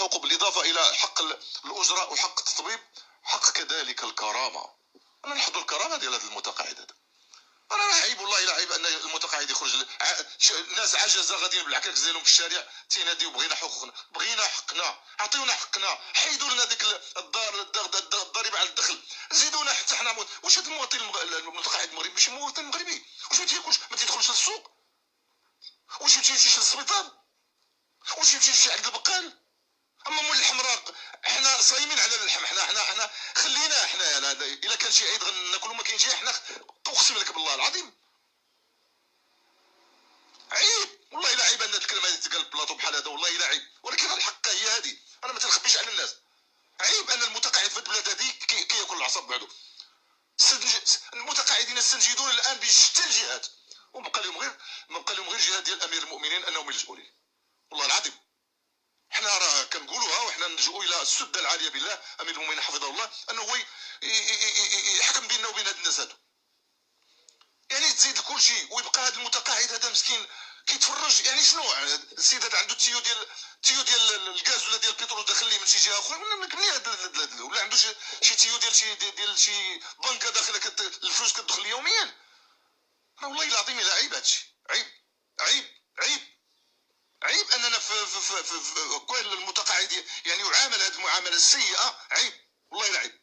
الحقوق بالإضافة إلى حق الأجرة وحق التطبيب، حق كذلك الكرامة. أنا نحضر الكرامة ديال هذا المتقاعد هذا. انا راه عيب، والله الا عيب ان المتقاعد يخرج الناس عجزه غاديين بالعكاك ديالهم في الشارع تيناديو بغينا حقوقنا، بغينا حقنا، عطيونا حقنا، حيدوا لنا ديك الضريبه على الدخل، زيدونا حتى حنا. واش هذا المواطن المتقاعد المغربي ماشي مواطن مغربي؟ واش ما تيدخلش للسوق؟ واش ما تيمشيش للسبيطار؟ واش يمشي عند البقال؟ اما مول الحمراء حنا صايمين على اللحم، حنا خلينا حنا الا كان شي عيد غناكلو، ما كاينش حنا اقسم لك بالله العظيم عيب، والله الا عيب ان هاد الكلمه اللي تقال بلاطو بحال هذا، والله الا عيب. ولكن الحق هي هذه، انا ما تنخبيش على الناس. عيب ان المتقاعد في البلاد هذه كياكل العصب بعدو. المتقاعدين يستنجدون الان بشتى الجهات، وبقى لهم غير جهه ديال امير المؤمنين انهم يلجؤوا ليه. والله العظيم حنا راه كنقولوها، وحنا نلجؤوا الى السده العاليه بالله امير المؤمنين حفظه الله انه هو يحكم بيننا وبين هاد الناس هادو. يعني تزيد لكل شيء ويبقى هذا المتقاعد هذا مسكين كيتفرج. يعني شنو السيد هذا عنده التيو ديال الغاز ولا ديال البترول داخل ليه من شي جهه اخرى، ولا عنده شي تيو ديال شي بنكه داخله الفلوس كتدخل يوميا. والله العظيم الا عيب هادشي، عيب عيب عيب عيب اننا في المتقاعد يعني يعامل هذه المعامله السيئه. عيب والله الا عيب.